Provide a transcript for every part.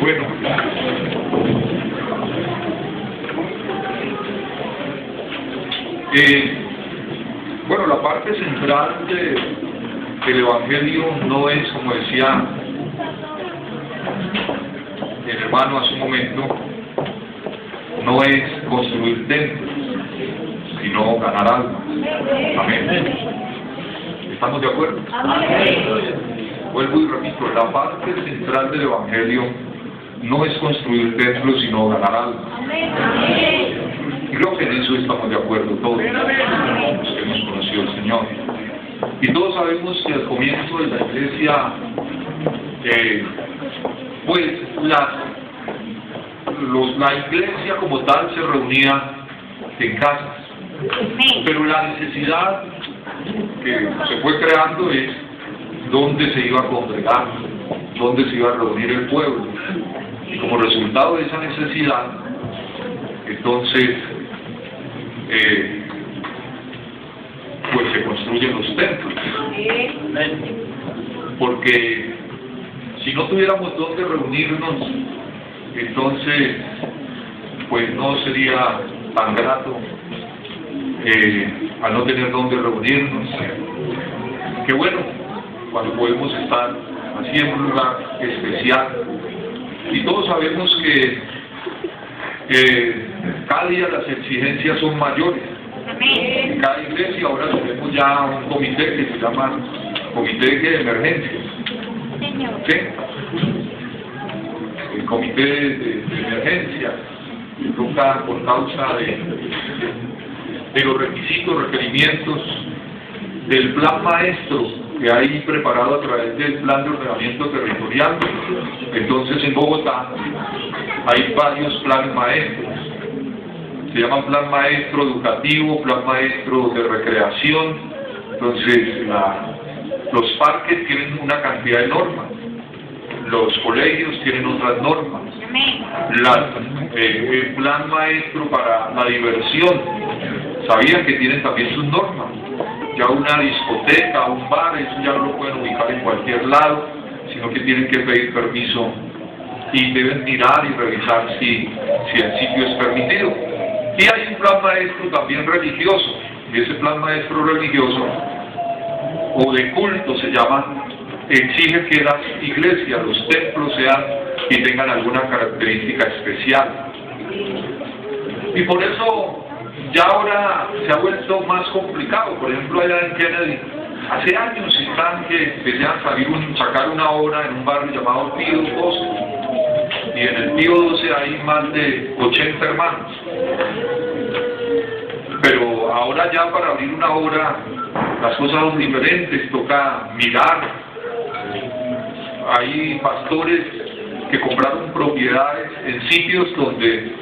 Bueno. Bueno, la parte central del Evangelio no es, como decía el hermano hace un momento, no es construir templos, sino ganar almas. Amén. ¿Estamos de acuerdo? Vuelvo y repito, la parte central del Evangelio no es construir templos, sino ganar almas. Y creo que en eso estamos de acuerdo todos, los que hemos conocido al Señor. Y todos sabemos que al comienzo de la iglesia, pues la iglesia como tal se reunía en casas. Pero la necesidad que se fue creando es dónde se iba a congregar, dónde se iba a reunir el pueblo. Y como resultado de esa necesidad, entonces, pues se construyen los templos. Porque si no tuviéramos dónde reunirnos, entonces, pues no sería tan grato al no tener dónde reunirnos. Qué bueno cuando podemos estar así en un lugar especial. Y todos sabemos que cada día las exigencias son mayores. En cada iglesia ahora tenemos ya un comité que se llama Comité de Emergencias. ¿Sí? El comité de emergencia toca por causa de los requerimientos del plan maestro que hay preparado a través del plan de ordenamiento territorial. Entonces en Bogotá hay varios planes maestros. Se llaman plan maestro educativo, plan maestro de recreación. Entonces los parques tienen una cantidad de normas, los colegios tienen otras normas, el plan maestro para la diversión, sabían que tienen también sus normas. Ya una discoteca, un bar, eso ya no lo pueden ubicar en cualquier lado, sino que tienen que pedir permiso y deben mirar y revisar si el sitio es permitido. Y hay un plan maestro también religioso, y ese plan maestro religioso, o de culto se llama, exige que las iglesias, los templos sean y tengan alguna característica especial. Y por eso ya ahora se ha vuelto más complicado. Por ejemplo, allá en Kennedy, hace años están que desean sacar una obra en un barrio llamado Pío 12. Y en el Pío 12 hay más de 80 hermanos. Pero ahora ya para abrir una obra, las cosas son diferentes, toca mirar. Hay pastores que compraron propiedades en sitios donde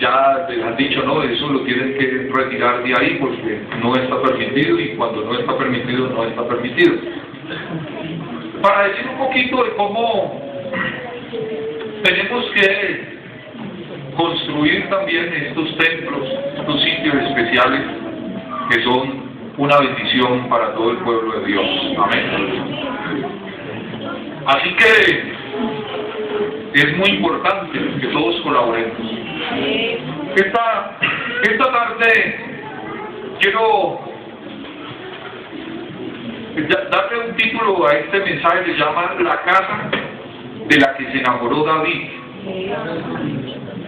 ya les han dicho, no, eso lo tienen que retirar de ahí porque no está permitido, y cuando no está permitido, no está permitido. Para decir un poquito de cómo tenemos que construir también estos templos, estos sitios especiales que son una bendición para todo el pueblo de Dios. Amén. Así que es muy importante que todos colaboremos. Esta tarde quiero darle un título a este mensaje que se llama La casa de la que se enamoró David.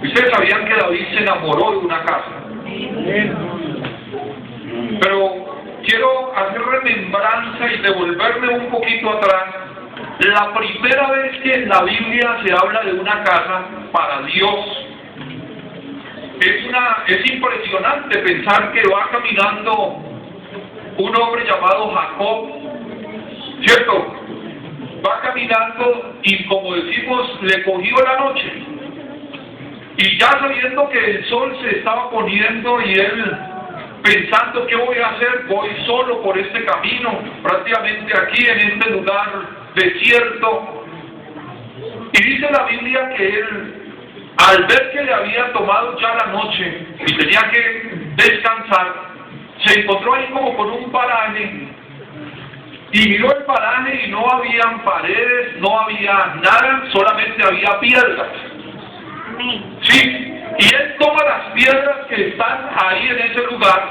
Ustedes sabían que David se enamoró de una casa. Pero quiero hacer remembranza y devolverme un poquito atrás. La primera vez que en la Biblia se habla de una casa para Dios, es impresionante pensar que va caminando un hombre llamado Jacob, ¿cierto? Va caminando y, como decimos, le cogió la noche. Y ya sabiendo que el sol se estaba poniendo y él pensando, ¿qué voy a hacer? Voy solo por este camino, prácticamente aquí en este lugar desierto. Y dice la Biblia que él, al ver que le había tomado ya la noche y tenía que descansar, se encontró ahí como con un paraje y miró el paraje y no habían paredes, no había nada, solamente había piedras. Sí, y él toma las piedras que están ahí en ese lugar,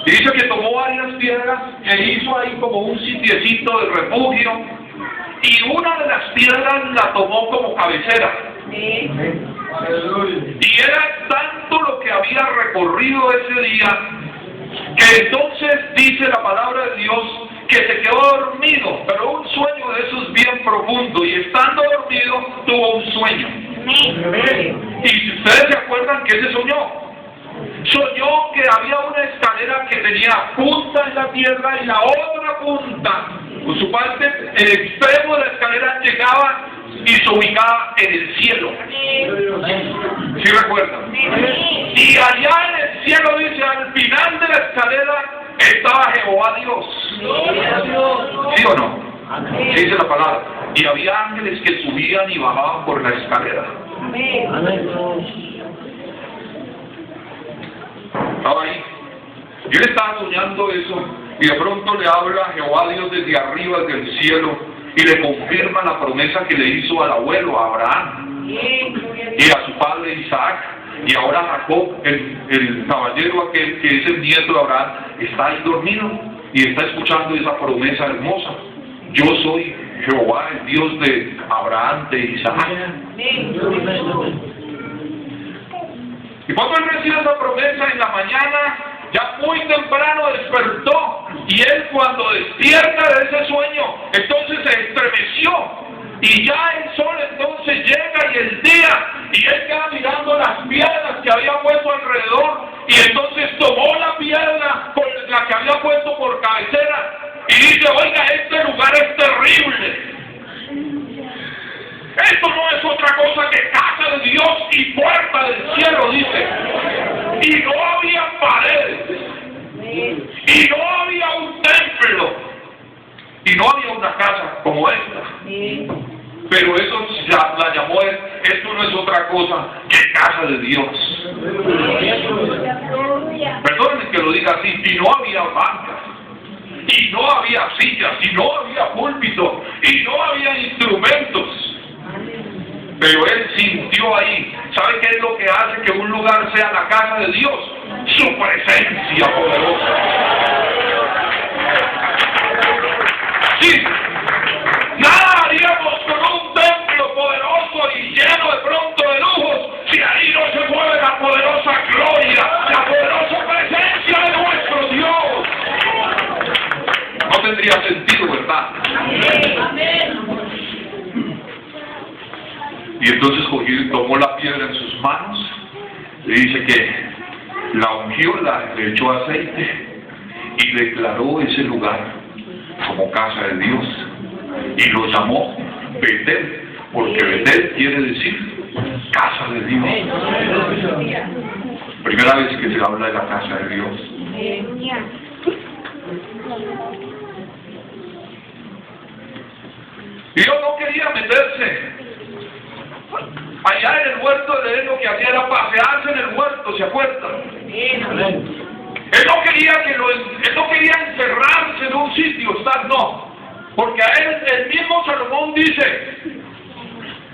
y dice que tomó varias piedras, que hizo ahí como un sitiecito de refugio, y una de las piedras la tomó como cabecera. Y era tanto lo que había recorrido ese día, que entonces dice la palabra de Dios, que se quedó dormido, pero un sueño de esos bien profundo, y estando dormido tuvo un sueño. Y si ustedes se acuerdan que se soñó que había una escalera que tenía punta en la tierra y la otra punta, con su parte, el extremo de la escalera llegaba y se ubicaba en el cielo. ¿Sí recuerdan? Y allá en el cielo, dice, al final de la escalera estaba Jehová Dios. ¿Sí o no? ¿Sí dice la palabra? Y había ángeles que subían y bajaban por la escalera. Estaba ahí. Yo le estaba soñando eso, y de pronto le habla a Jehová Dios desde arriba, desde el cielo, y le confirma la promesa que le hizo al abuelo, a Abraham, y a su padre Isaac, y ahora Jacob, el caballero aquel que es el nieto de Abraham, está ahí dormido, y está escuchando esa promesa hermosa. Yo soy Jehová, el Dios de Abraham, de Isaac. Y cuando él recibe esa promesa en la mañana, ya muy temprano despertó, y él cuando despierta de ese sueño, entonces se estremeció, y ya el sol entonces llega y el día, y él queda mirando las piedras que había puesto alrededor, y entonces tomó la piedra por la que había puesto por cabecera, y dice, oiga, este lugar es terrible. Esto no es otra cosa que casa de Dios y puerta del cielo, dice. Y no había paredes. Y no había un templo. Y no había una casa como esta. Pero eso la llamó él, esto no es otra cosa que casa de Dios. Perdónenme que lo diga así, y no había bancas. Y no había sillas, y no había púlpito, y no había instrumentos. Pero él sintió ahí. ¿Sabe qué es lo que hace que un lugar sea la casa de Dios? Su presencia poderosa. Sí. Nada haríamos con un templo poderoso y lleno de pronto de lujos si ahí no se mueve la poderosa gloria, la poderosa presencia de nuestro Dios. No tendría sentido, ¿verdad? Amén. Y entonces tomó la piedra en sus manos, le dice que la ungió, le echó aceite y declaró ese lugar como casa de Dios. Y lo llamó Betel, porque Betel quiere decir casa de Dios. Primera vez que se habla de la casa de Dios. Y Dios no quería meterse. Allá en el huerto de Edén lo que hacía era pasearse en el huerto, ¿se acuerdan? Él no quería encerrarse en un sitio, no. Porque a él, el mismo Salomón dice,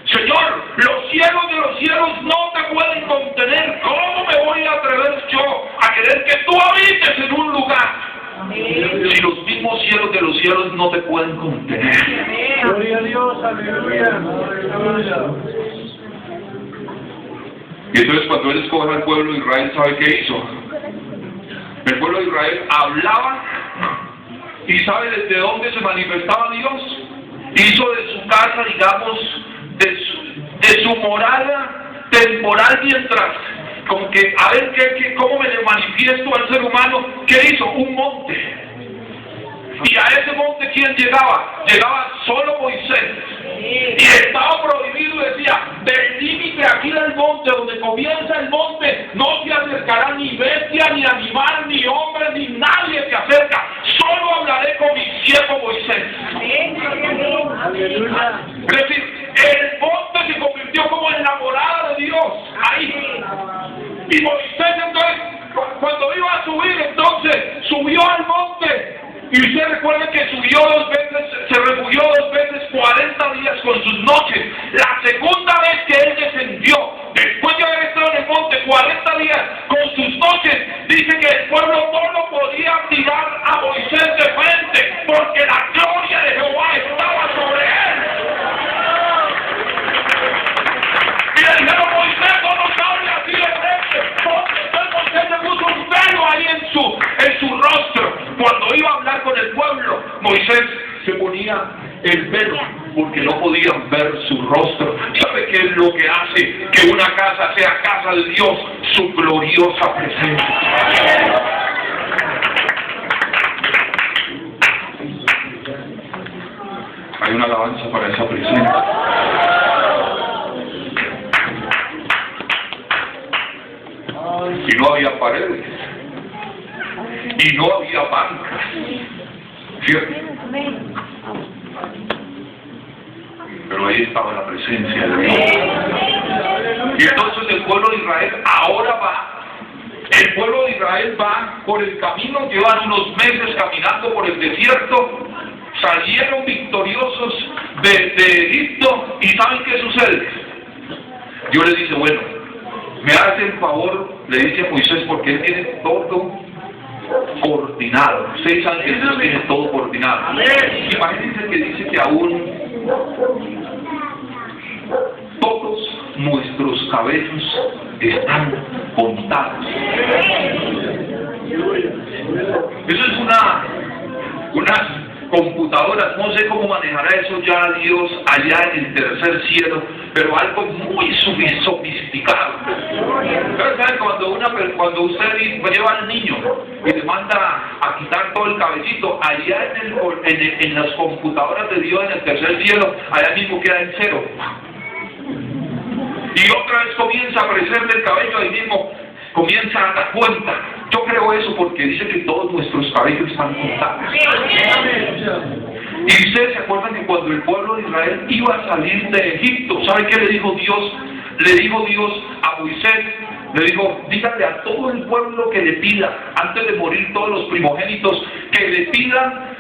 Señor, los cielos de los cielos no te pueden contener. ¿Cómo me voy a atrever yo a querer que tú habites en un lugar? Si los mismos cielos de los cielos no te pueden contener. Gloria a Dios, aleluya. Y entonces cuando él escoge al pueblo de Israel, ¿sabe qué hizo? El pueblo de Israel hablaba, y ¿sabe desde dónde se manifestaba Dios? Hizo de su casa, digamos, de su morada temporal, mientras, como que, a ver, ¿cómo me le manifiesto al ser humano? ¿Qué hizo? Un monte. Y a ese monte, ¿quién llegaba? Llegaba solo Moisés. Y estaba prohibido, decía, del límite aquí del monte, donde comienza el monte, no se acercará ni bestia, ni animal, ni hombre, ni nadie se acerca. Solo hablaré con mi siervo Moisés. Es decir, el monte se convirtió como en la morada de Dios. Ahí. Y Moisés entonces, cuando iba a subir, entonces, subió al monte. Y usted recuerden que subió 2 veces, se refugió 2 veces 40 días con sus noches. La segunda vez que él descendió, después de haber estado en el monte 40 días con sus noches, dice que el pueblo no lo podía mirar a Moisés de frente, porque la gloria de Jehová estaba sobre él. Y le dijeron: Moisés, no nos hable así de frente, porque entonces Moisés se puso un velo ahí en su rostro. Cuando iba a hablar con el pueblo, Moisés se ponía el velo porque no podían ver su rostro. ¿Sabe qué es lo que hace que una casa sea casa de Dios? Su gloriosa presencia. Hay una alabanza para esa presencia. Y no había paredes. Y no había bancas. ¿Cierto? Pero ahí estaba la presencia de Dios. Y entonces el pueblo de Israel ahora va. El pueblo de Israel va por el camino, llevan unos meses caminando por el desierto, salieron victoriosos de Egipto, y ¿saben qué sucede? Dios les dice: bueno, me hacen favor, le dice a Moisés, porque él tiene todo coordinado. 6 años que Dios tiene todo coordinado. Imagínense que dice que aún todos nuestros cabellos están contados. Eso es unas computadoras, no sé cómo manejará eso ya Dios allá en el tercer cielo, pero algo muy sofisticado. Pero ¿saben? Cuando usted lleva al niño y le manda a quitar todo el cabellito, allá en las computadoras de Dios en el tercer cielo, allá mismo queda en 0. Y otra vez comienza a crecerle el cabello, ahí mismo comienza a dar cuenta. Yo creo eso porque dice que todos nuestros cabellos están contados. Y ustedes se acuerdan que cuando el pueblo de Israel iba a salir de Egipto, ¿sabe qué le dijo Dios? Le dijo Dios a Moisés, le dijo: dígale a todo el pueblo que le pida, antes de morir todos los primogénitos, que le pidan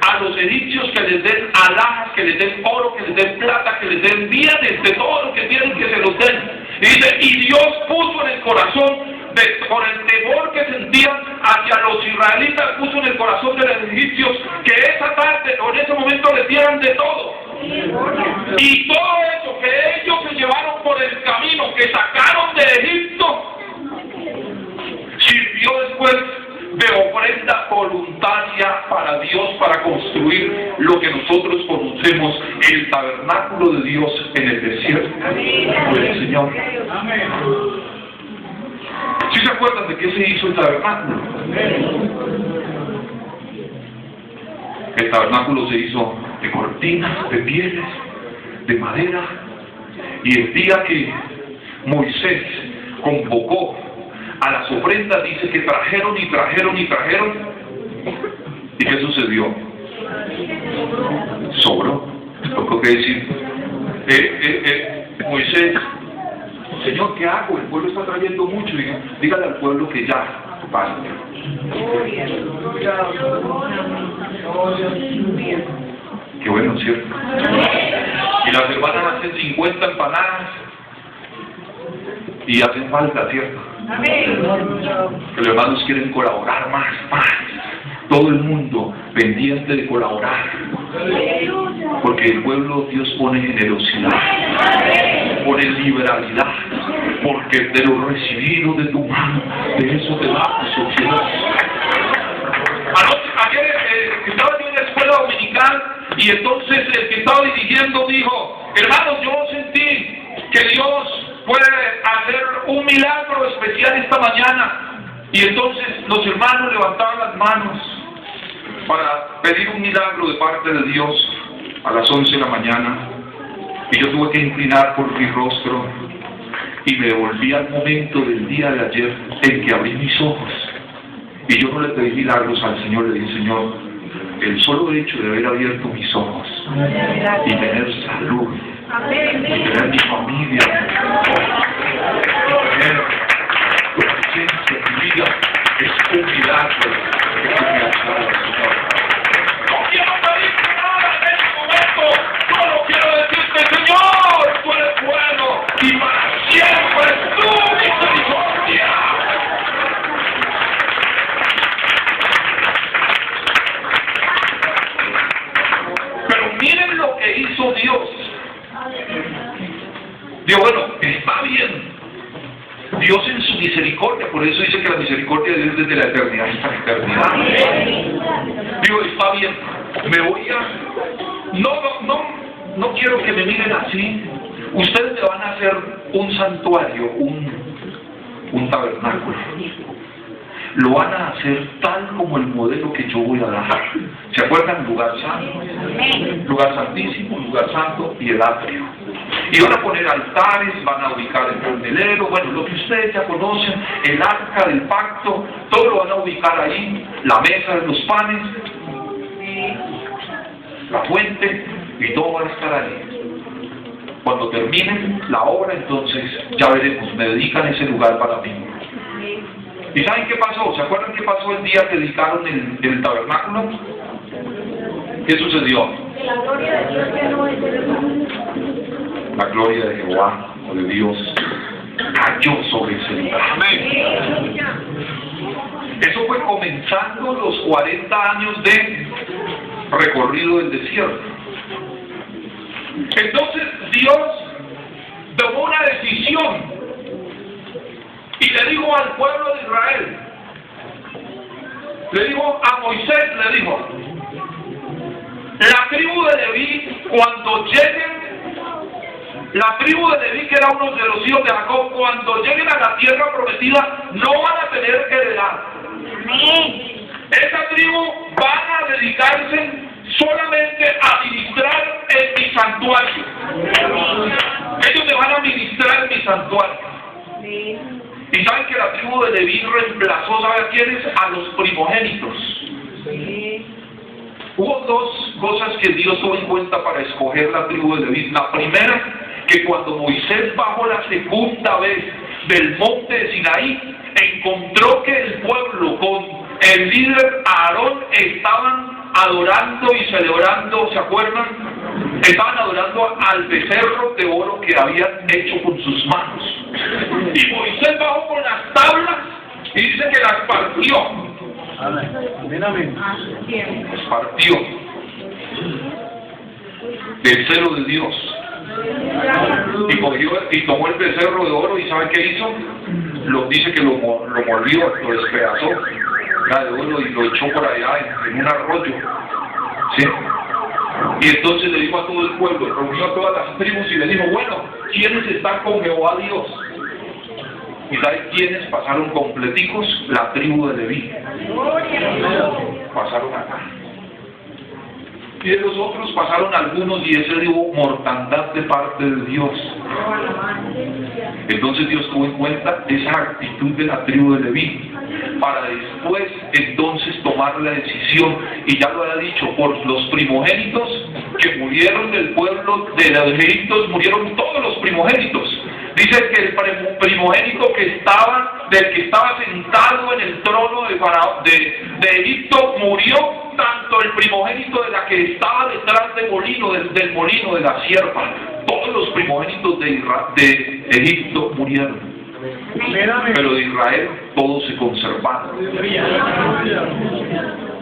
a los egipcios que les den alhajas, que les den oro, que les den plata, que les den bienes, de todo lo que tienen, que se los den. Y dice: y Dios puso en el corazón, por el temor que sentían hacia los israelitas, puso en el corazón de los egipcios que esa tarde o en ese momento les dieran de todo. Y todo eso que ellos se llevaron por el camino, que sacaron de Egipto, sirvió después de ofrenda voluntaria para Dios, para construir lo que nosotros conocemos, el tabernáculo de Dios en el desierto del Señor. ¿Sí se acuerdan de qué se hizo el tabernáculo? El tabernáculo se hizo de cortinas, de pieles, de madera, y el día que Moisés convocó a las ofrendas, dice que trajeron y trajeron y trajeron. ¿Y qué sucedió? Sobró. Tengo que decir, Moisés: Señor, ¿qué hago? El pueblo está trayendo mucho. Dígale al pueblo que ya basta. Qué bueno, ¿cierto? Y las hermanas hacen 50 empanadas y hacen falta, ¿cierto? Que los hermanos quieren colaborar más. Todo el mundo pendiente de colaborar, porque el pueblo Dios pone generosidad, pone liberalidad, porque de lo recibido de tu mano, de eso te da tu sociedad. Ayer estaba yo en la escuela dominical, y entonces el que estaba dirigiendo dijo: hermanos, yo sentí que Dios puede hacer un milagro especial esta mañana. Y entonces los hermanos levantaban las manos para pedir un milagro de parte de Dios a las 11 de la mañana. Y yo tuve que inclinar por mi rostro y me volví al momento del día de ayer en que abrí mis ojos. Y yo no le pedí milagros al Señor, le dije: Señor, el solo hecho de haber abierto mis ojos y tener salud, y tener mi familia, y tener tu presencia en mi vida, es un milagro que tú me has dado, Señor. que hizo Dios. Digo, bueno, está bien. Dios en su misericordia, por eso dice que la misericordia de Dios desde la eternidad hasta la eternidad. Digo, está bien, me voy a... No quiero que me miren así. Ustedes me van a hacer un santuario, un tabernáculo. Lo van a hacer tal como el modelo que yo voy a dar. ¿Se acuerdan? Lugar santo, lugar santísimo, lugar santo y el atrio. Y van a poner altares, van a ubicar el candelero, bueno, lo que ustedes ya conocen, el arca del pacto, todo lo van a ubicar ahí, la mesa de los panes, la fuente, y todo va a estar ahí. Cuando terminen la obra, entonces ya veremos, me dedican ese lugar para mí. ¿Y saben qué pasó? ¿Se acuerdan qué pasó el día que dedicaron el tabernáculo? ¿Qué sucedió? La gloria de Dios ya no es de verdad. La gloria de Jehová o de Dios cayó sobre ese lugar. Amén. Eso fue comenzando los 40 años de recorrido del desierto. Entonces Dios tomó una decisión y le dijo al pueblo de Israel, le dijo a Moisés, le dijo, la tribu de Leví, cuando lleguen, la tribu de Leví, que era uno de los hijos de Jacob, cuando lleguen a la tierra prometida, no van a tener que heredar. Esa tribu van a dedicarse solamente a ministrar en mi santuario. Ellos me van a ministrar en mi santuario. Y saben que la tribu de Leví reemplazó, ¿sabe a quiénes? A los primogénitos. Hubo dos cosas que Dios tuvo en cuenta para escoger la tribu de Leví. La primera, que cuando Moisés bajó la segunda vez del monte de Sinaí, encontró que el pueblo con el líder Aarón estaban adorando y celebrando, ¿se acuerdan? Estaban adorando al becerro de oro que habían hecho con sus manos. Y Moisés bajó con las tablas y dice que las partió. Las partió del celo de Dios. Y cogió y tomó el becerro de oro y ¿sabe qué hizo? Dice que lo mordió, lo despedazó, la de oro, y lo echó por allá en un arroyo. ¿Sí? Y entonces le dijo a todo el pueblo, reunió a todas las tribus y le dijo, bueno, ¿quiénes están con Jehová Dios? ¿Y sabe quiénes pasaron completicos? La tribu de Leví. Pasaron acá. Y de los otros pasaron algunos y ese dio mortandad de parte de Dios. Entonces Dios tuvo en cuenta esa actitud de la tribu de Leví para después entonces tomar la decisión, y ya lo había dicho, por los primogénitos que murieron del pueblo de los egipcios, murieron todos los primogénitos. Dice que el primogénito del que estaba sentado en el trono de Egipto murió, tanto el primogénito de la que estaba detrás del molino de la sierva. Todos los primogénitos de Egipto murieron. Pero de Israel todos se conservaron.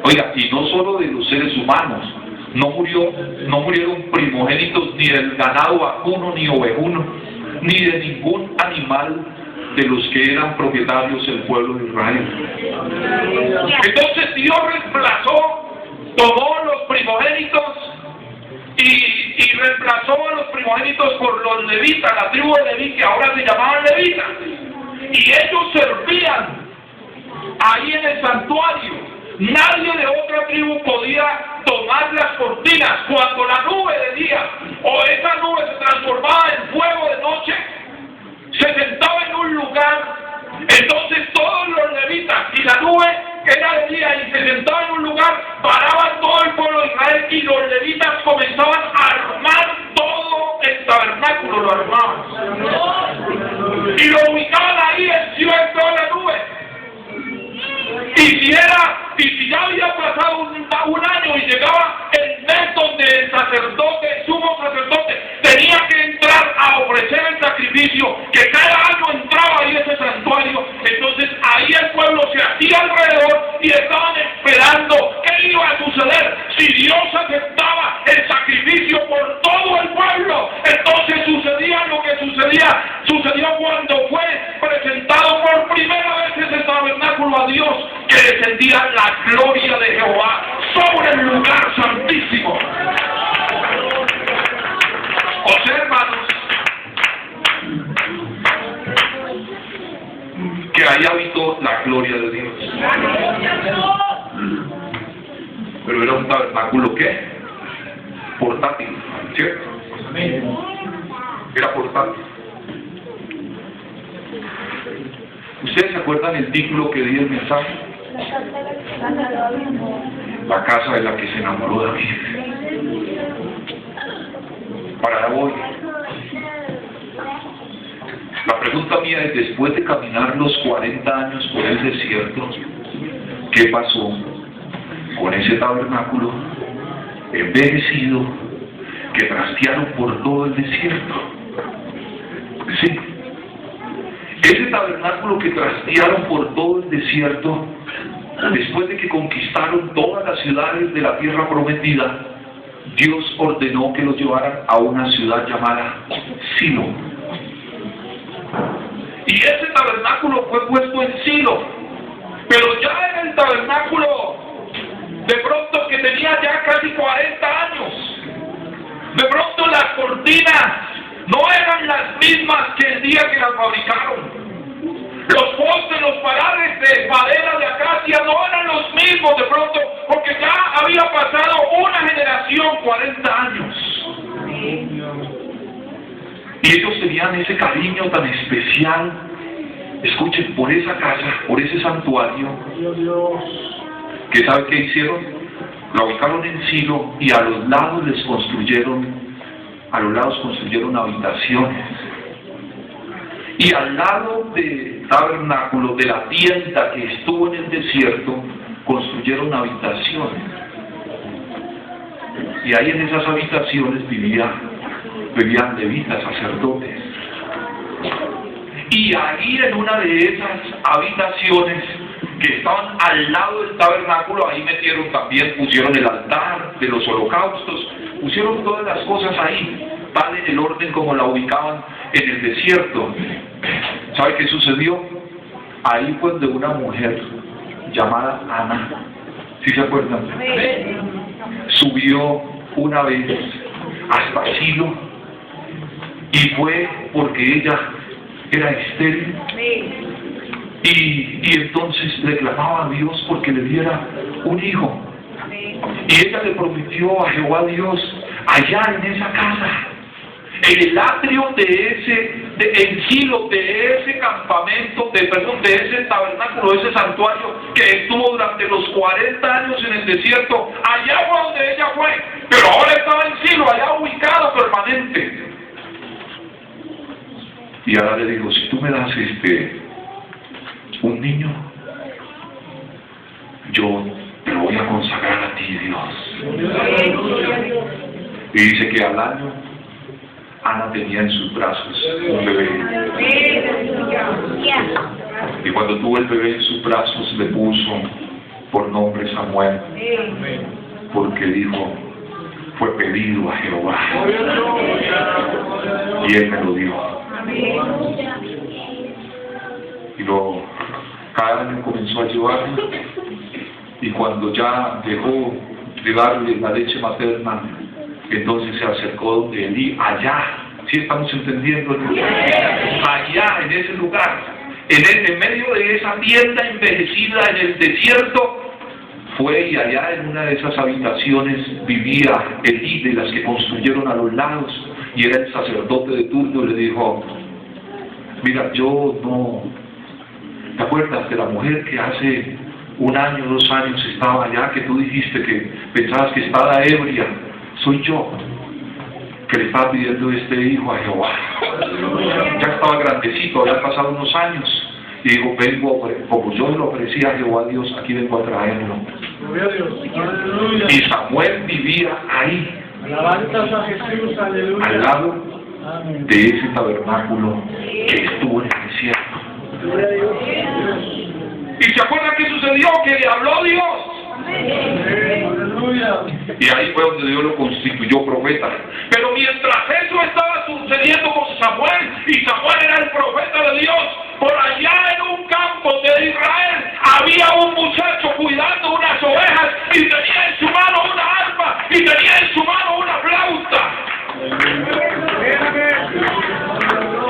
Oiga, y no solo de los seres humanos, no murieron primogénitos ni del ganado vacuno ni ovejuno, ni de ningún animal de los que eran propietarios del pueblo de Israel. Entonces Dios tomó los primogénitos y reemplazó a los primogénitos por los levitas, la tribu de Leví, que ahora se llamaban levitas, y ellos servían ahí en el santuario. Nadie de otra tribu podía tomar las cortinas. Cuando la nube de día o esa nube se transformaba en fuego de noche, se sentaba en un lugar, entonces todos los levitas, y la nube que era de día y se sentaba en un lugar, paraban todo el pueblo de Israel y los levitas comenzaban a armar todo el tabernáculo, lo armaban y lo ubicaban ahí encima de toda la nube. Y si ya había pasado un año y llegaba el mes donde el sacerdote, sumo sacerdote, tenía que entrar a ofrecer el sacrificio, que cada año entraba ahí ese santuario, entonces ahí el pueblo se hacía alrededor y estaban esperando qué iba a suceder, si Dios aceptaba el sacrificio juicio por todo el pueblo. Entonces sucedía lo que sucedió cuando fue presentado por primera vez ese tabernáculo a Dios, que descendía la gloria de Jehová sobre el lugar santísimo. O sea, hermanos, que ahí habitó la gloria de Dios. Pero era un tabernáculo, ¿qué? Portátil, ¿cierto? Era portátil. ¿Ustedes se acuerdan el título que di el mensaje? La casa de la que se enamoró David. Para allá voy. La pregunta mía es, después de caminar los 40 años por el desierto, ¿qué pasó con ese tabernáculo envejecido que trastearon por todo el desierto? Sí. Ese tabernáculo que trastearon por todo el desierto, después de que conquistaron todas las ciudades de la tierra prometida, Dios ordenó que los llevaran a una ciudad llamada Silo. Y ese tabernáculo fue puesto en Silo, pero ya en el tabernáculo, de pronto que tenía ya casi 40 años, de pronto las cortinas no eran las mismas que el día que las fabricaron. Los postes, los parares de madera de acacia no eran los mismos de pronto, porque ya había pasado una generación, 40 años. Y ellos tenían ese cariño tan especial, escuchen, por esa casa, por ese santuario, que ¿sabe qué hicieron? La ubicaron en Silo y a los lados construyeron habitaciones. Y al lado del tabernáculo, de la tienda que estuvo en el desierto, construyeron habitaciones. Y ahí en esas habitaciones vivían levitas, sacerdotes. Y ahí en una de esas habitaciones que estaban al lado del tabernáculo, ahí pusieron el altar de los holocaustos, pusieron todas las cosas ahí, tal en el orden como la ubicaban en el desierto. ¿Sabe qué sucedió? Ahí fue de una mujer llamada Ana, ¿sí se acuerdan? Subió una vez hasta Silo y fue porque ella era estéril y entonces le clamaba a Dios porque le diera un hijo. Y ella le prometió a Jehová Dios allá en esa casa, en el atrio en Silo, de ese campamento, de ese tabernáculo, de ese santuario que estuvo durante los 40 años en el desierto, allá fue donde ella fue, pero ahora estaba en Silo, allá ubicado permanente. Y ahora le digo, si tú me das un niño, yo te lo voy a consagrar a ti, Dios. Y dice que al año Ana tenía en sus brazos un bebé. Y cuando tuvo el bebé en sus brazos le puso por nombre Samuel, porque dijo, fue pedido a Jehová y él me lo dio. Y cada año comenzó a llevarlo, y cuando ya dejó de darle la leche materna, entonces se acercó donde Elí, allá, ¿sí estamos entendiendo? Allá, en ese lugar, en medio de esa tienda envejecida en el desierto, fue, y allá en una de esas habitaciones vivía Elí, de las que construyeron a los lados, y era el sacerdote de turno. Le dijo, mira, yo no... ¿Te acuerdas de la mujer que hace 1 año, 2 años estaba allá, que tú dijiste que pensabas que estaba ebria? Soy yo, que le estaba pidiendo este hijo a Jehová. Ya estaba grandecito, había pasado unos años. Y dijo, vengo, como yo lo ofrecí a Jehová Dios, aquí vengo a traerlo. Y Samuel vivía ahí, al lado de ese tabernáculo que estuvo en el desierto. ¿Y se acuerdan qué sucedió? Que le habló Dios. Y ahí fue donde Dios lo constituyó profeta. Pero mientras eso estaba sucediendo con Samuel, y Samuel era el profeta de Dios, por allá en un campo de Israel había un muchacho cuidando unas ovejas y tenía en su mano una arpa y tenía en su mano una flauta.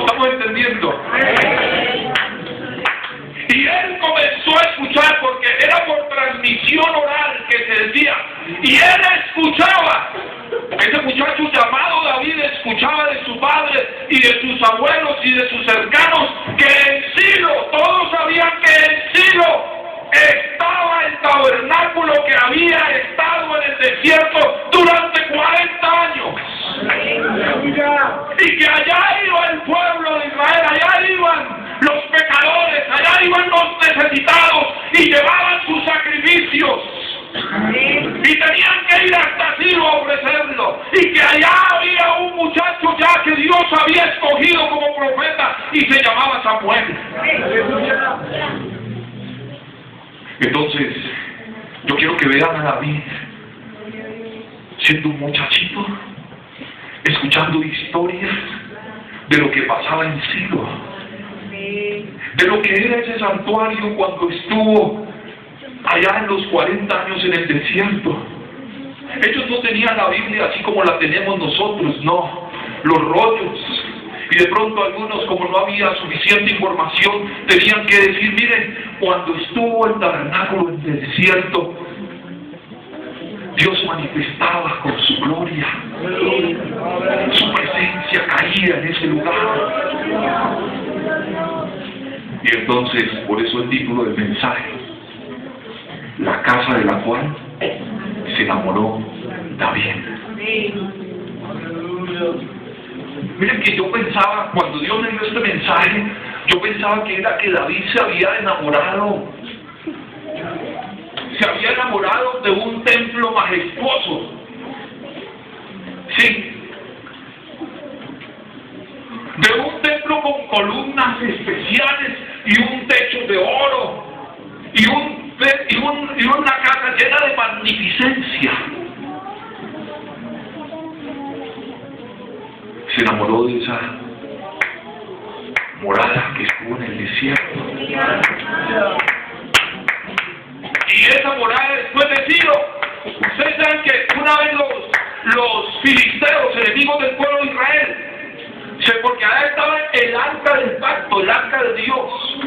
¿Estamos entendiendo? Y él comenzó a escuchar, porque era por transmisión oral que se decía, y él escuchaba. Ese muchacho llamado David escuchaba de su padre y de sus abuelos y de sus cercanos que en Silo, todos sabían que en Silo estaba el tabernáculo que había estado en el desierto durante 40 años. Y que allá iba el pueblo de Israel, allá iban los pecadores, allá iban los necesitados y llevaban sus sacrificios. Y tenían que ir hasta Silo a ofrecerlo. Y que allá había un muchacho ya que Dios había escogido como profeta y se llamaba Samuel. Entonces, yo quiero que vean a David siendo un muchachito, escuchando historias de lo que pasaba en Silo, de lo que era ese santuario cuando estuvo allá en los 40 años en el desierto. Ellos no tenían la Biblia así como la tenemos nosotros, no, los rollos. Y de pronto algunos, como no había suficiente información, tenían que decir, miren, cuando estuvo el tabernáculo en el desierto, Dios manifestaba con su gloria, su presencia caía en ese lugar. Y entonces, por eso el título del mensaje, la casa de la cual se enamoró David. Miren que yo pensaba, cuando Dios me dio este mensaje, yo pensaba que era que David se había enamorado de un templo majestuoso. Sí. De un templo con columnas especiales y un techo de oro y una casa llena de magnificencia. Se enamoró de esa morada que estuvo en el desierto. Y esa morada después de Silo, ustedes saben que una vez los filisteos, enemigos del pueblo de Israel, porque allá estaba el arca del pacto, el arca de Dios.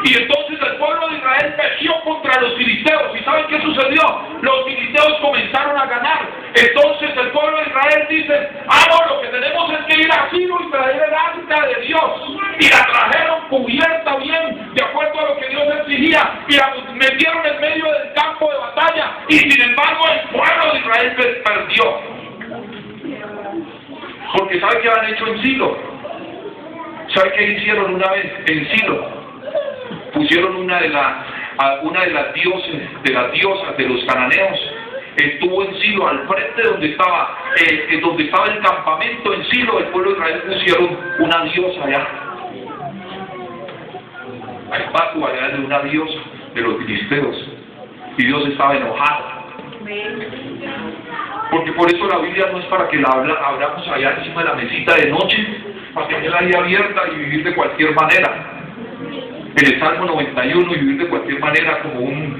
Y entonces el pueblo de Israel peleó contra los filisteos. ¿Y saben qué sucedió? Los filisteos comenzaron a ganar. Entonces el pueblo de Israel dice, no, lo que tenemos es que ir a Silo y traer el arca de Dios. Y la trajeron cubierta bien, de acuerdo a lo que Dios exigía, y la metieron en medio del campo de batalla. Y sin embargo el pueblo de Israel perdió. Porque ¿sabe qué han hecho en Silo? ¿Sabe qué hicieron una vez en Silo? Pusieron una de las diosas de los cananeos. Estuvo en Silo, al frente donde estaba el campamento en Silo, el pueblo de Israel pusieron una diosa allá. La estatua allá de una diosa de los filisteos. Y Dios estaba enojado. Porque por eso la Biblia no es para que la abramos allá encima de la mesita de noche, para tenerla ahí abierta y vivir de cualquier manera. En el Salmo 91 y vivir de cualquier manera como un...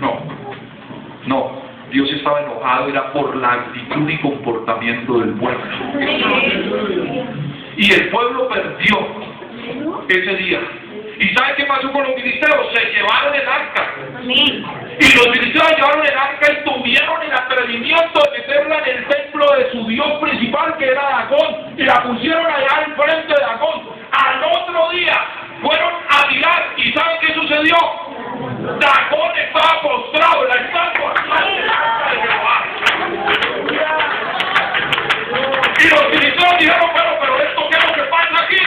No, Dios estaba enojado, era por la actitud y comportamiento del pueblo. Y el pueblo perdió ese día. ¿Y sabe qué pasó con los filisteos? Se llevaron el arca. Y los filisteos llevaron el arca y tuvieron el atrevimiento de meterla en el templo de su dios principal, que era Dagón, y la pusieron allá al frente de Dagón. Al otro día fueron a mirar, ¿y saben qué sucedió? Dagón estaba postrado en la estatua del arca de Jehová. Y los filisteos dijeron, pero esto ¿qué es lo que pasa aquí?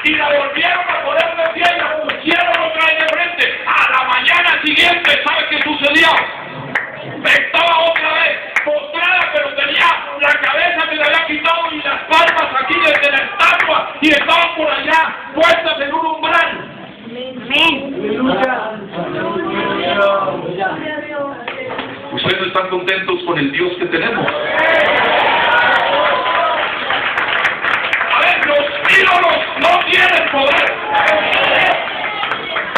Y la volvieron a poner de pie y la pusieron otra vez de frente. A la mañana siguiente, ¿sabe qué sucedió? Estaba otra vez postrada, pero tenía la cabeza que le había quitado y las palmas aquí desde la estatua, y estaban por allá puestas en un umbral. Ustedes no están contentos con el Dios que tenemos. A ver, los ídolos no tienen poder.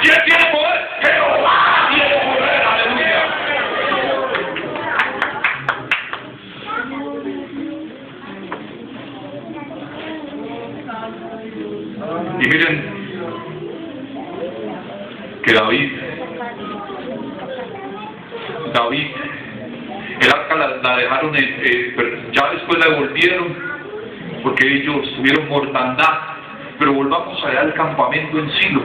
¿Quién tiene poder? Jehová tiene poder, aleluya. Y miren que David, el arca la dejaron, ya después la devolvieron porque ellos tuvieron mortandad, pero volvamos allá al campamento en Silo.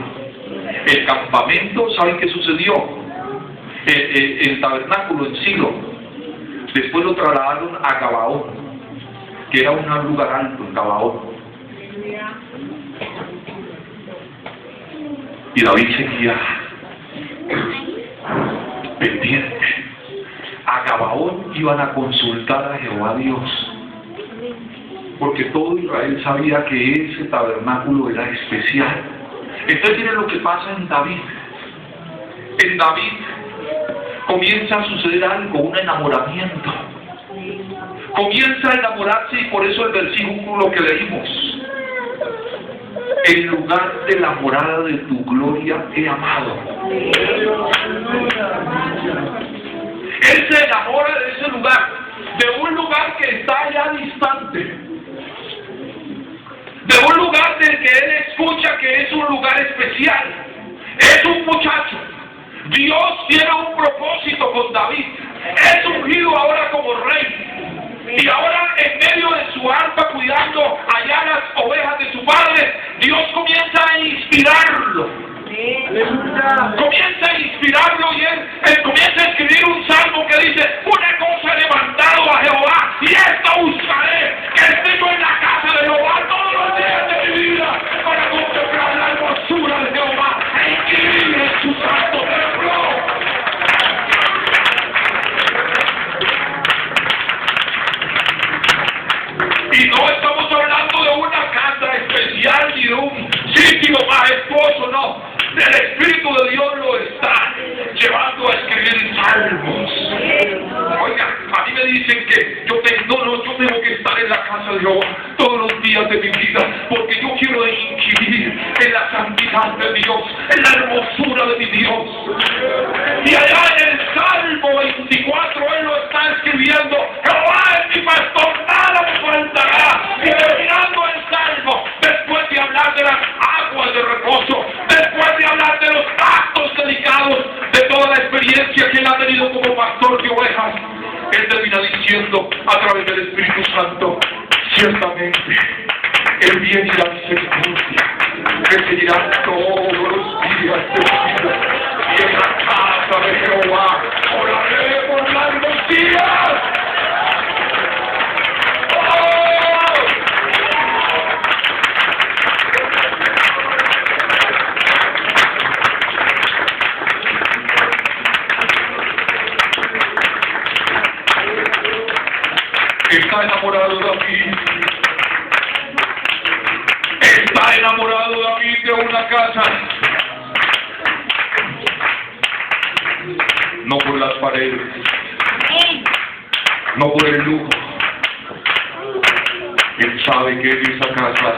El campamento, ¿saben qué sucedió? El tabernáculo en Silo, después lo trasladaron a Gabaón, que era un lugar alto en Gabaón. Y David seguía pendiente. A Gabaón iban a consultar a Jehová Dios, porque todo Israel sabía que ese tabernáculo era especial. Entonces miren lo que pasa en David. En David comienza a suceder algo, un enamoramiento. Comienza a enamorarse, y por eso el versículo que leímos: en lugar de la morada de tu gloria he amado. Él se enamora de ese lugar, de un lugar que está allá distante, de un lugar del que él escucha que es un lugar especial. Es un muchacho. Dios tiene un propósito con David. Es ungido ahora como rey. Y ahora, en medio de su arpa, cuidando allá las ovejas de su padre, Dios comienza a inspirarlo. Comienza a inspirarlo, y él comienza a escribir un salmo que dice: una cosa he demandado a Jehová, y esta buscaré, que esté yo en la casa de Jehová todos los días de mi vida, para contemplar la hermosura de Jehová e inscribir en su santo templo. Y no estamos hablando de una casa especial ni de un sitio majestuoso, no. El Espíritu de Dios lo está llevando a escribir salmos. Oiga, a mí me dicen que yo tengo que estar en la casa de Jehová todos los días de mi vida, porque yo quiero inquirir en la santidad de Dios, en la hermosura de mi Dios. Y allá en el Salmo 24 él lo está escribiendo: Jehová es mi pastor, nada me faltará. Y terminando el Salmo, después de hablar de las aguas de reposo, después de hablar de los actos dedicados, de toda la experiencia que él ha tenido como pastor de ovejas, él termina diciendo a través del Espíritu Santo: ciertamente el bien y la misericordia me seguirán todos los días de mi vida, y en la casa de Jehová oraré por largos días. Está enamorado David. Está enamorado David de una casa. No por las paredes, no por el lujo. Él sabe que en esa casa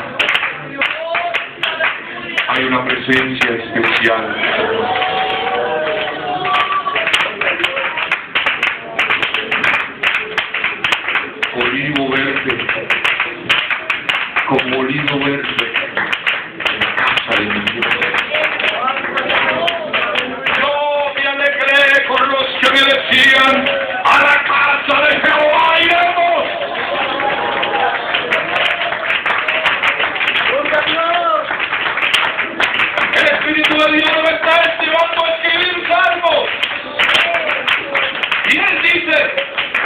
hay una presencia especial. Olivo verde, como olivo verde en la casa de mi Dios. Yo me alegré con los que me decían: a la casa de Jehová iremos. El Espíritu de Dios me está llevando a escribir salmos. Y él dice: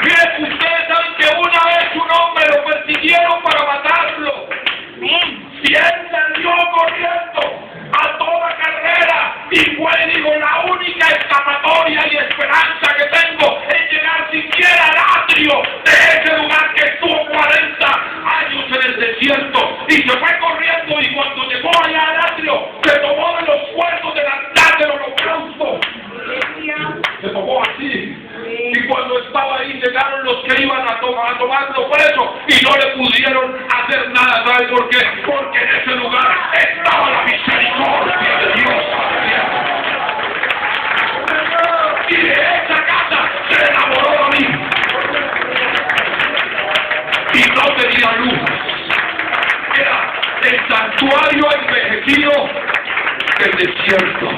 miren, ustedes saben que una vez un hombre lo persiguieron para matarlo. Y él salió corriendo a toda carrera y fue y dijo: la única escapatoria y esperanza que tengo es llegar siquiera al atrio de ese lugar que estuvo 40 años en el desierto. Y se fue corriendo, y cuando llegó allá al atrio, se tomó de los cuernos del altar del holocausto. Se tomó así. Y cuando estaba ahí llegaron los que iban a tomarlo preso y no le pudieron hacer nada. ¿Sabe por qué? Porque en ese lugar estaba la misericordia de Dios. Y de esa casa se enamoró David. Y no tenía luz. Era el santuario envejecido del desierto.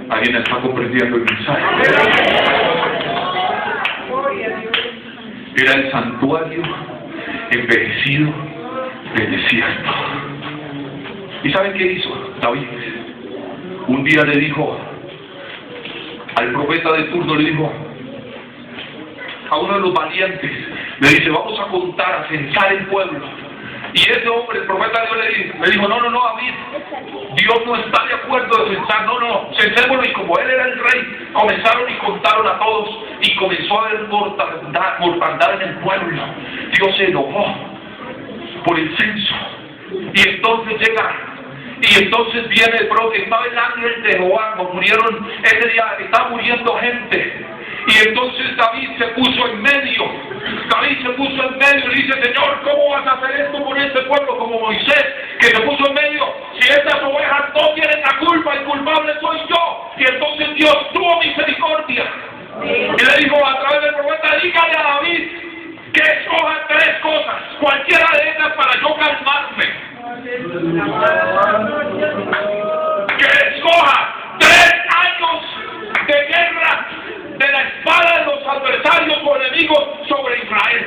¿Alguien está comprendiendo el mensaje? Era el santuario envejecido del desierto. ¿Y saben qué hizo David? Un día le dijo al profeta de turno, le dijo a uno de los valientes, le dice: vamos a contar, a censar el pueblo. Y ese hombre, el profeta de Dios, le dijo: no, David, Dios no está de acuerdo de censar, no, censémoslo. Y como él era el rey, comenzaron y contaron a todos, y comenzó a haber mortandad en el pueblo. Dios se enojó por el censo, y entonces viene estaba el ángel de Jehová, murieron ese día, estaba muriendo gente. Y entonces David se puso en medio y dice: Señor, ¿cómo vas a hacer esto con este pueblo? Como Moisés, que se puso en medio. Si estas ovejas no tienen la culpa, el culpable soy yo. Y entonces Dios tuvo misericordia. Y le dijo a través del profeta: dígale a David que escoja 3 cosas, cualquiera de ellas, para yo calmarme. Que escoja 3 años de guerra, de la espada de los adversarios o enemigos sobre Israel.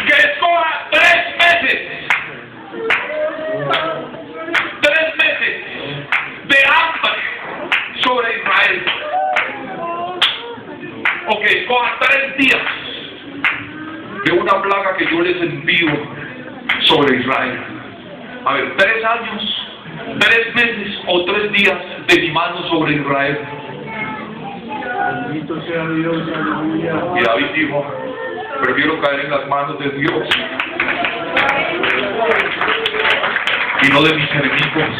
Que escoja 3 meses. 3 meses de hambre sobre Israel. O que escoja 3 días de una plaga que yo les envío sobre Israel. A ver, 3 años, 3 meses o 3 días de mi mano sobre Israel. Bendito sea Dios, aleluya. Y David dijo: prefiero caer en las manos de Dios y no de mis enemigos.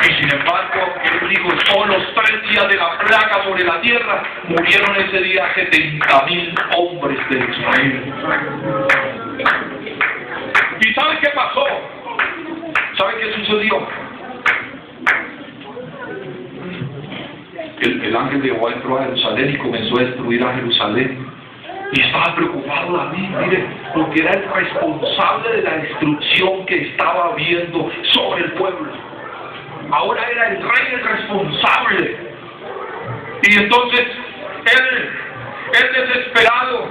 Y sin embargo, él dijo: todos los 3 días de la plaga sobre la tierra, murieron ese día 70,000 hombres de Israel. ¿Y saben qué pasó? ¿Saben qué sucedió? El ángel de Jehová entró a Jerusalén y comenzó a destruir a Jerusalén. Y estaba preocupado David, mire, porque era el responsable de la destrucción que estaba habiendo sobre el pueblo. Ahora era el rey el responsable. Y entonces, él desesperado,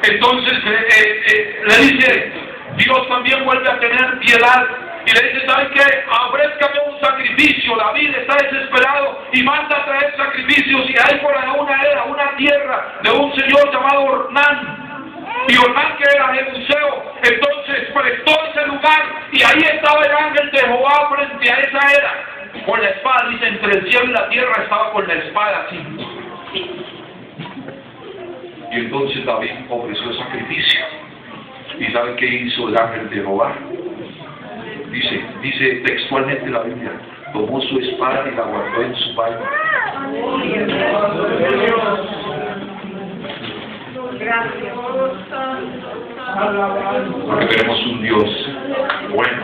entonces le dice: Dios también vuelve a tener piedad. Y le dice: ¿saben qué? Ofrézcame un sacrificio. David está desesperado y manda a traer sacrificios. Y hay por allá una tierra de un señor llamado Ornán. Y Ornán, que era jebuseo, entonces prestó ese lugar. Y ahí estaba el ángel de Jehová frente a esa era, con la espada. Dice: entre el cielo y la tierra estaba con la espada así. Y entonces David ofreció sacrificio. ¿Y saben qué hizo el ángel de Jehová? Dice textualmente la Biblia: tomó su espada y la guardó en su vaina. Porque tenemos un Dios bueno.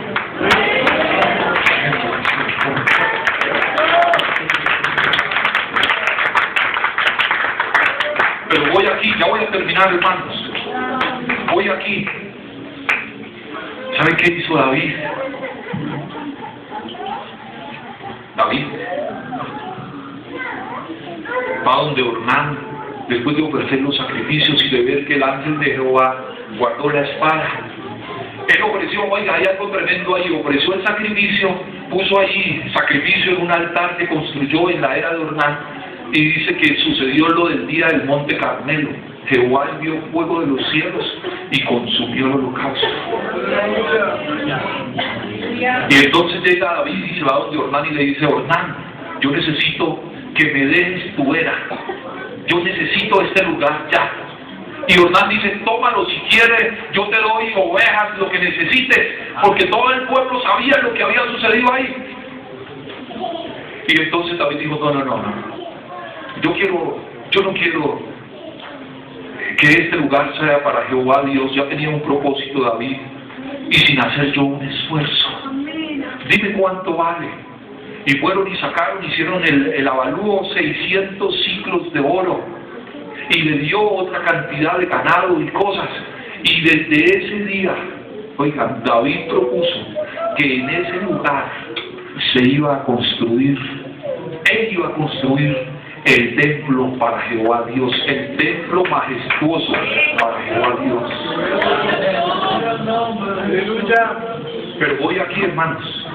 Pero voy aquí, ya voy a terminar, hermanos. Voy aquí. ¿Saben qué hizo David? David va donde Ornán, después de ofrecer los sacrificios y de ver que el ángel de Jehová guardó la espada. Él ofreció, oiga, hay algo tremendo ahí, ofreció el sacrificio, puso allí sacrificio en un altar que construyó en la era de Ornán, y dice que sucedió lo del día del monte Carmelo. Jehová envió fuego de los cielos y consumió el holocausto. Y entonces llega David y se va donde Ornán y le dice: Ornán, yo necesito que me des tu era. Yo necesito este lugar ya. Y Ornán dice, tómalo si quieres, yo te doy ovejas, lo que necesites, porque todo el pueblo sabía lo que había sucedido ahí. Y entonces David dijo, no. Yo no quiero que este lugar sea para Jehová Dios. Ya tenía un propósito David, y sin hacer yo un esfuerzo. Dime cuánto vale. Y fueron y sacaron, hicieron el avalúo, 600 ciclos de oro. Y le dio otra cantidad de ganado y cosas. Y desde ese día, oigan, David propuso que en ese lugar se iba a construir, él iba a construir el templo para Jehová Dios, el templo majestuoso para Jehová Dios. Pero voy aquí, hermanos.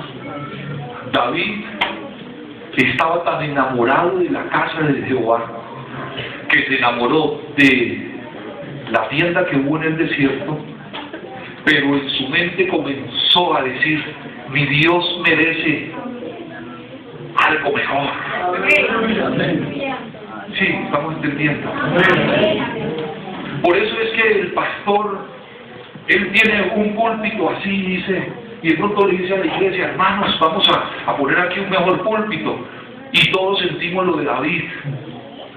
David estaba tan enamorado de la casa de Jehová que se enamoró de la tienda que hubo en el desierto, pero en su mente comenzó a decir, mi Dios merece algo mejor. Sí, estamos entendiendo. Por eso es que el pastor, él tiene un púlpito así, dice, y de pronto le dice a la iglesia, hermanos, vamos a poner aquí un mejor púlpito. Y todos sentimos lo de David,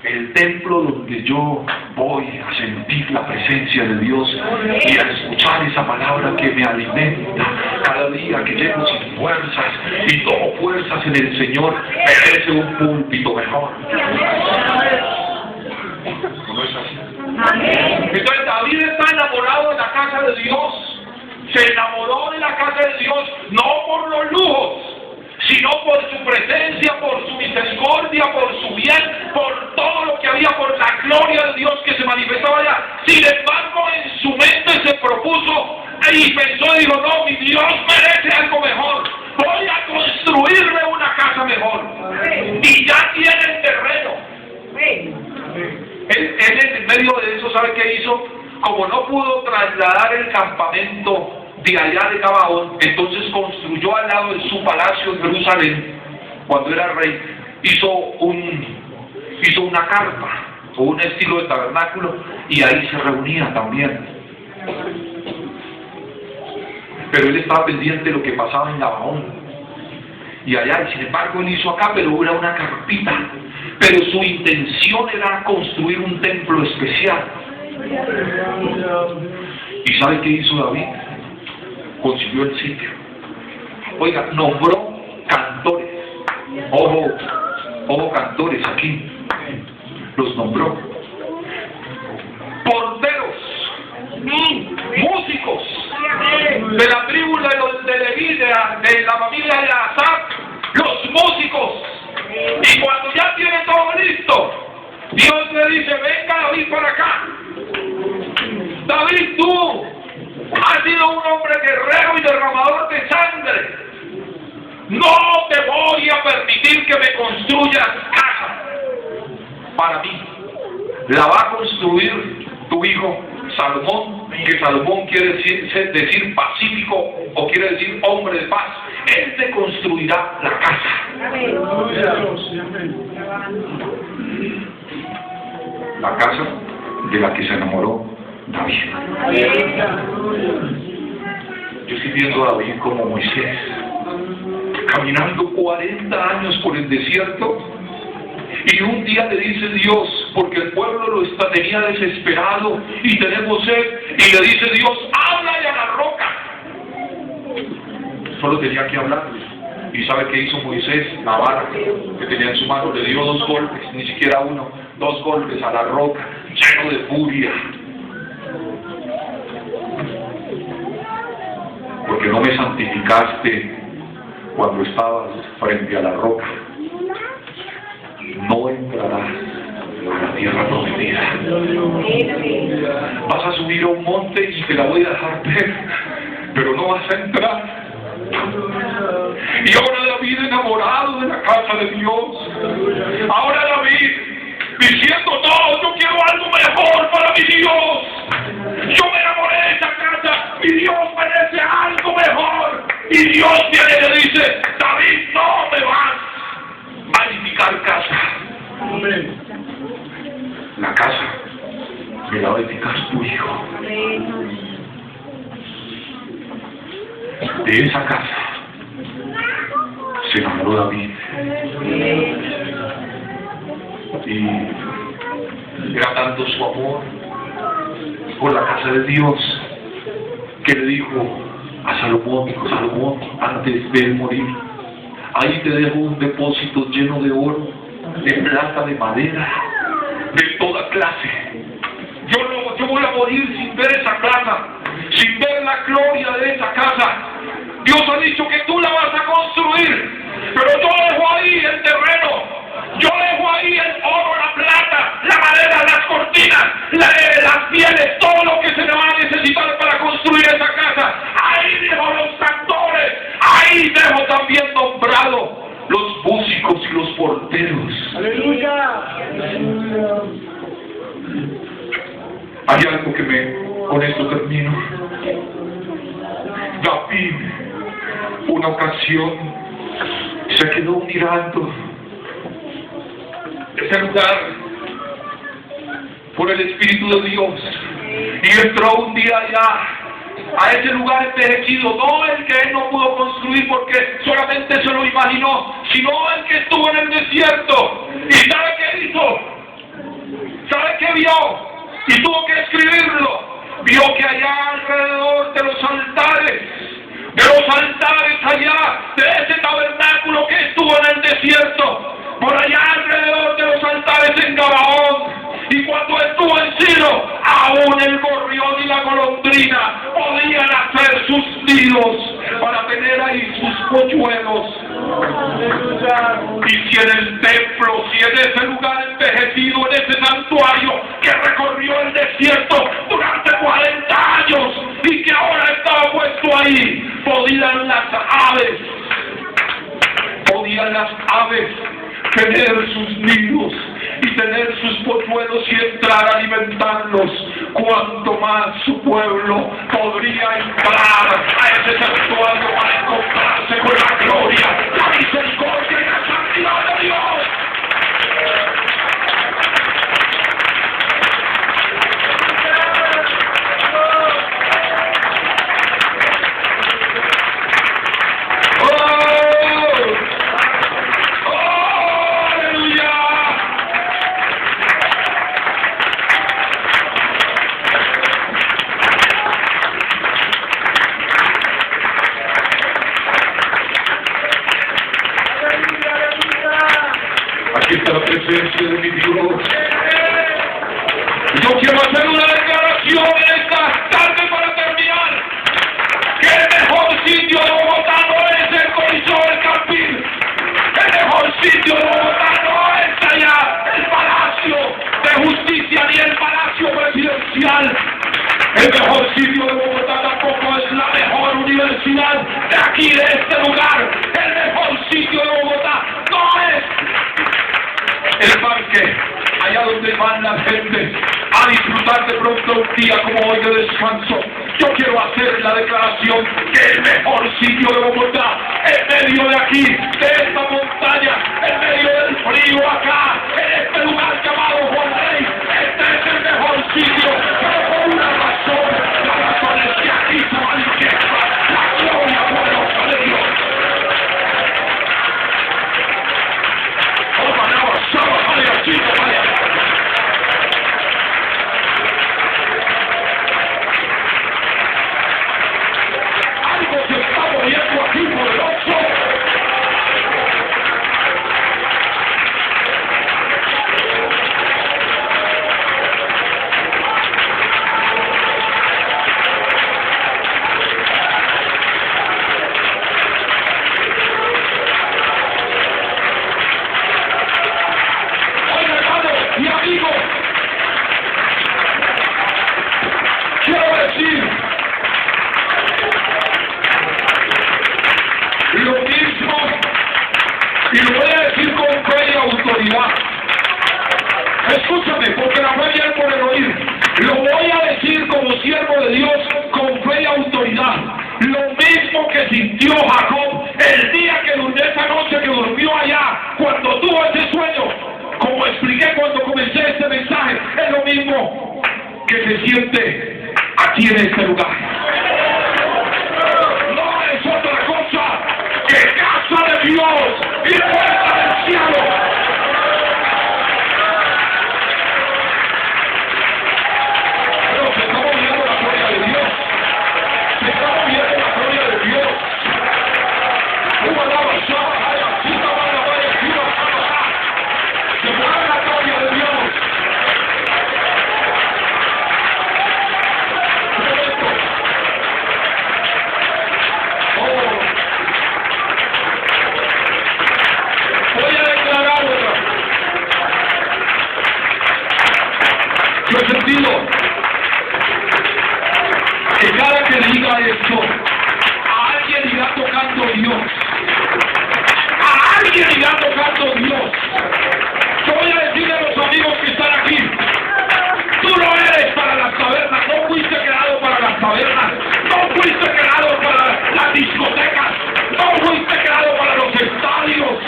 el templo donde yo voy a sentir la presencia de Dios y a escuchar esa palabra que me alimenta cada día que llego sin fuerzas y tomo fuerzas en el Señor, merece un púlpito mejor. ¿No es así? Entonces David está enamorado de la casa de Dios, se enamoró de la casa de Dios no por los lujos, sino por su presencia, por su misericordia, por su bien, por todo lo que había, por la gloria de Dios que se manifestaba allá. Sin embargo, en su mente se propuso y pensó y dijo, no, mi Dios merece algo mejor. Voy a construirle una casa mejor. Y ya tiene el terreno. Él en medio de eso, ¿sabe qué hizo? Como no pudo trasladar el campamento de allá de Gabaón, entonces construyó al lado de su palacio en Jerusalén, cuando era rey, hizo una carpa, o un estilo de tabernáculo, y ahí se reunía también. Pero él estaba pendiente de lo que pasaba en Gabaón, y allá, y sin embargo él hizo acá, pero era una carpita, pero su intención era construir un templo especial. ¿Y sabe qué hizo David? Consiguió el sitio. Oiga, nombró cantores. Ojo cantores aquí. Los nombró. Porteros. Músicos. De la tribu de Leví, de la familia de Asaf. Los músicos. Y cuando ya tiene todo listo, Dios le dice, venga David para acá. David, tú has sido un hombre guerrero y derramador de sangre. No te voy a permitir que me construyas casa para mí. La va a construir tu hijo Salomón, que Salomón quiere decir pacífico o quiere decir hombre de paz. Él te construirá la casa. La casa de la que se enamoró David. Yo estoy viendo a David como Moisés, caminando 40 años por el desierto, y un día le dice Dios, porque el pueblo tenía desesperado y tenemos sed, y le dice Dios, háblale a la roca. Solo tenía que hablarle. ¿Y sabe qué hizo Moisés? La vara que tenía en su mano, le dio 2 golpes, ni siquiera uno, 2 golpes a la roca, lleno de furia. Porque no me santificaste cuando estabas frente a la roca. No entrarás a la tierra prometida. Vas a subir a un monte y te la voy a dejar ver, pero no vas a entrar. Y ahora David enamorado de la casa de Dios. Ahora David diciendo, no, yo quiero algo mejor para mi Dios. Yo me enamoré de esa casa, mi Dios merece algo mejor. Y Dios viene y le dice, David, no me vas a edificar casa. La casa me va a edificar tu hijo. De esa casa se enamoró David. Y era tanto su amor por la casa de Dios que le dijo a Salomón, Salomón, antes de él morir, ahí te dejo un depósito lleno de oro, de plata, de madera, de toda clase. Yo voy a morir sin ver esa casa, sin ver la gloria de esa casa. Dios ha dicho que tú la vas a construir, pero yo dejo ahí el terreno, yo dejo ahí el oro, la plata, la madera, las cortinas, las pieles, todo lo que se le va a necesitar para construir esa casa. Ahí dejo los tractores, ahí dejo también nombrado los músicos y los porteros. ¡Aleluya! Hay algo con esto termino. David, una ocasión, se quedó mirando ese lugar por el Espíritu de Dios y entró un día allá a ese lugar envejecido, no el que él no pudo construir porque solamente se lo imaginó, sino el que estuvo en el desierto. ¿Y sabe qué hizo? ¿Sabe qué vio? Y tuvo que escribirlo. Vio que allá alrededor de los altares allá, de ese tabernáculo que estuvo en el desierto, por allá alrededor de los altares en Gabaón, y cuando estuvo en Silo, aún el gorrión y la golondrina podían hacer sus nidos para tener ahí sus polluelos. Y si en el templo, si en ese lugar envejecido, en ese santuario que recorrió el desierto durante 40 años y que ahora estaba puesto ahí, podían las aves tener sus nidos y tener sus polluelos y entrar a alimentarlos, cuanto más su pueblo podría entrar a ese santuario para encontrarse con la gloria, la misericordia y la santidad de Dios. Aquí está la presencia de mi Dios. Yo quiero hacer una declaración en esta tarde para terminar. Que el mejor sitio de Bogotá no es el Coliseo del Campín. El mejor sitio de Bogotá no es allá el Palacio de Justicia ni el Palacio Presidencial. El mejor sitio de Bogotá tampoco es la mejor universidad de aquí, de este lugar. El mejor sitio de Bogotá no es el parque, allá donde van las gentes a disfrutar de pronto un día como hoy de descanso. Yo quiero hacer la declaración que el mejor sitio de Bogotá, en medio de aquí, de esta montaña, en medio del frío acá, en este lugar llamado Juan Rey, este es el mejor sitio, pero por una razón, la razón es que aquí se manifiesta la gloria poderosa de Dios. Algo se está moviendo aquí poderoso. Lo mismo, y lo voy a decir con fe y autoridad. Escúchame, porque la fe viene por el oír. Lo voy a decir como siervo de Dios con fe y autoridad. Lo mismo que sintió Jacob el día que durmió, esa noche que durmió allá, cuando tuvo ese sueño. Como expliqué cuando comencé este mensaje, es lo mismo que se siente aquí en este lugar. No es otra cosa que casa de Dios y puerta del cielo. Pero se está moviendo la gloria de Dios. Se está moviendo la gloria de Dios. Se mueve la gloria de Dios. Voy a declarar otra. Yo he sentido que cada que diga esto, a alguien irá tocando Dios. A alguien irá tocando Dios. Yo voy a decirle a los amigos que están aquí, tú no eres para las tabernas, no fuiste creado para las tabernas, no fuiste creado para las discotecas, no fuiste creado para los estadios,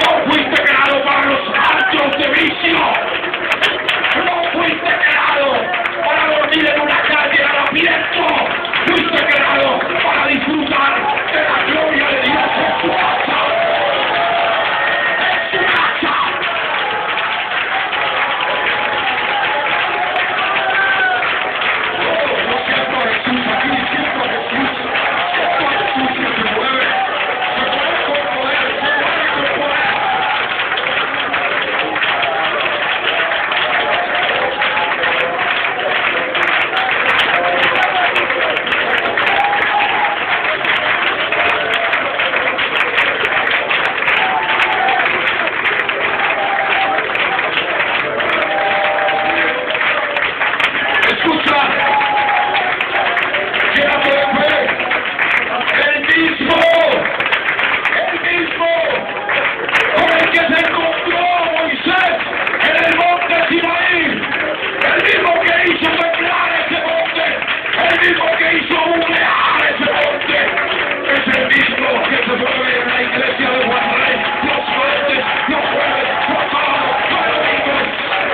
no fuiste creado para los antros de vicio, no fuiste creado para dormir en una calle harapiento, fuiste creado para disfrutar de la gloria de Dios en tu casa. En tu casa. Yo siento a Jesús aquí, siento a Jesús. Siento a Jesús que se mueve con poder, se mueve con poder. Escucha, llénate de fe, el mismo con el que se encontró Moisés en el monte Sinaí, el mismo que hizo temblar ese monte, el mismo que hizo humear ese monte, es el mismo que se mueve en la iglesia de Juan Rey, los martes, los jueves, los sábados, los domingos,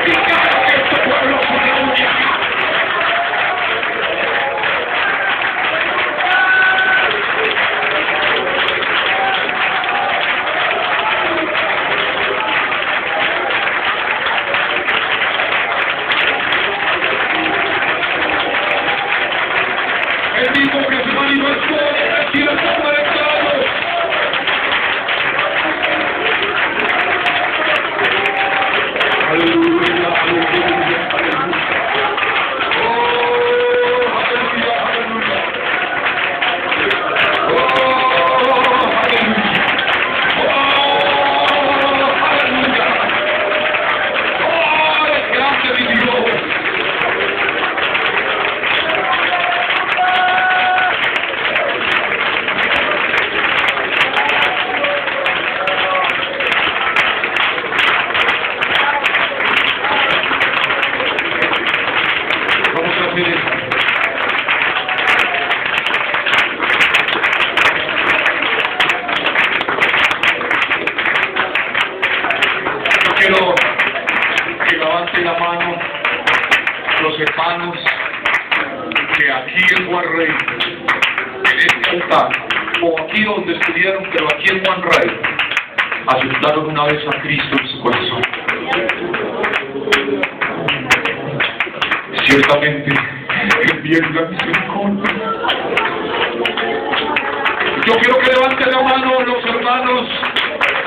y cada que este pueblo se reúne acá. El mismo que se manifestó en el cielo está conectado. Aleluya, aleluya, aleluya. Oh, aleluya, aleluya. Oh, aleluya. Oh, aleluya. Oh, es grande mi Dios. Vamos a hacer esto. Yo quiero que levante la mano los hermanos que aquí en Juan Rey, en este altar, o aquí donde estuvieron, pero aquí en Juan Rey, aceptaron una vez a Cristo en su corazón. Ciertamente, el bien y la misericordia. Yo quiero que levanten la mano los hermanos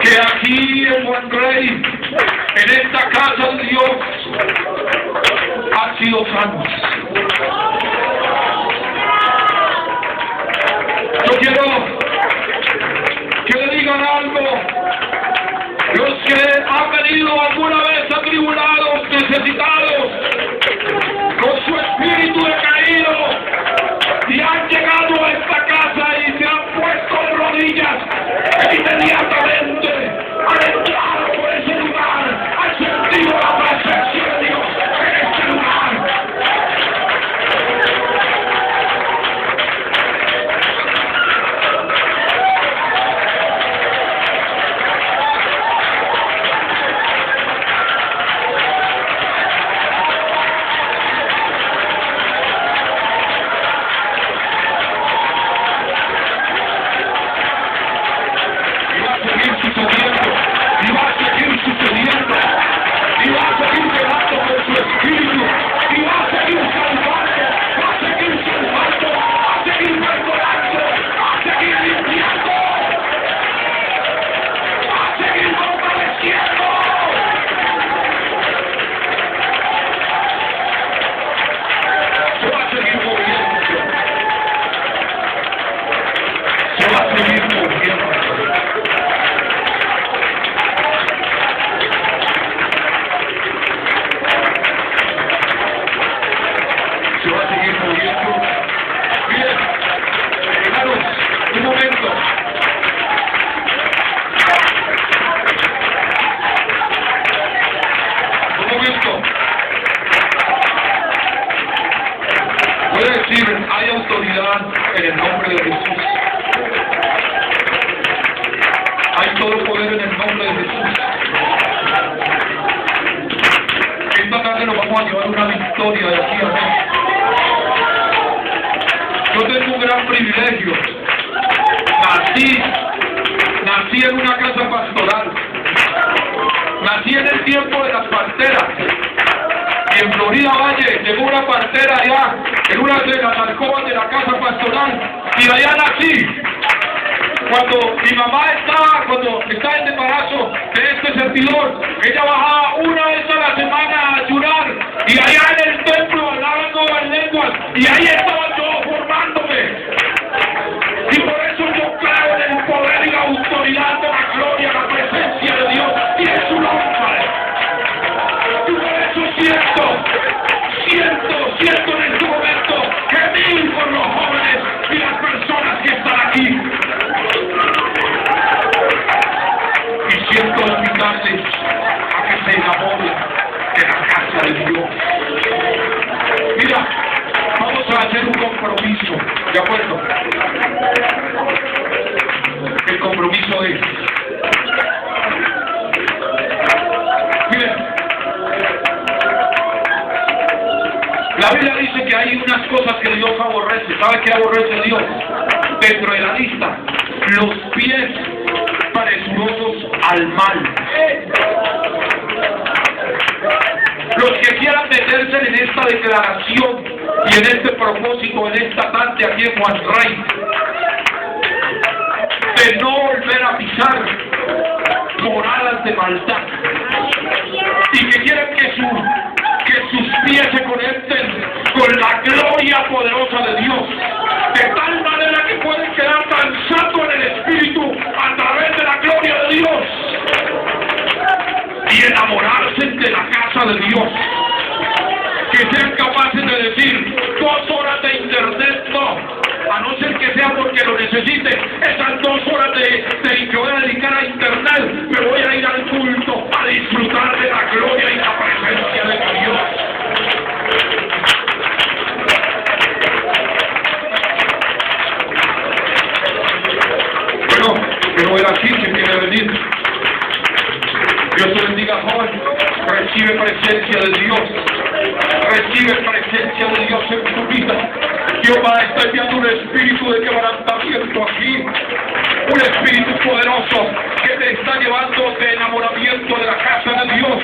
que aquí en Juan Rey, en esta casa de Dios, han sido sanos. Yo quiero que le digan algo. Los que han venido alguna vez atribulados, necesitados, con su espíritu decaído, y han llegado a esta casa y se han puesto de rodillas, inmediatamente han entrado por ese lugar, han sentido la presencia de Dios en este lugar. llevar una victoria de aquí a allá. Yo tengo un gran privilegio. Nací en una casa pastoral. Nací en el tiempo de las parteras. Y en Florida Valle llegó una partera allá, en una de las alcobas de la casa pastoral. Y allá nací. Cuando mi mamá cuando estaba en embarazo de este servidor, ella bajaba una vez a la semana a ayunar. Y allá en el templo hablaban nuevas lenguas. Y ahí estaba yo formándome. Y por eso yo creo en el poder y la autoridad de la gloria, la presencia de Dios y en su nombre. Y por eso siento en este momento gemir por los jóvenes y las personas que están aquí. Y siento invitarles a que se enamoren de la casa de Dios. Mira, vamos a hacer un compromiso, ¿de acuerdo? El compromiso es, miren, la Biblia dice que hay unas cosas que Dios aborrece. ¿Sabe qué aborrece Dios? Dentro de la lista, los pies presurosos al mal. Los que quieran meterse en esta declaración y en este propósito, en esta tarde aquí en Monterrey, de no volver a pisar moradas de maldad, y que quieren que sus pies se conecten con la gloria poderosa de Dios, de tal manera que pueden quedar danzando en el Espíritu a través de la gloria de Dios y enamorarse de la casa de Dios, que sean capaces de decir 2 horas de internet no, a no ser que sea porque lo necesite. Esas 2 horas que voy a dedicar a internet, me voy a ir al culto a disfrutar de la gloria y la presencia de Dios. Bueno, pero era así que quiere venir. Dios te bendiga, joven. Recibe presencia de Dios. Recibe presencia de Dios en tu vida. Jehová está enviando un espíritu de quebrantamiento aquí. Un espíritu poderoso que te está llevando de enamoramiento de la casa de Dios.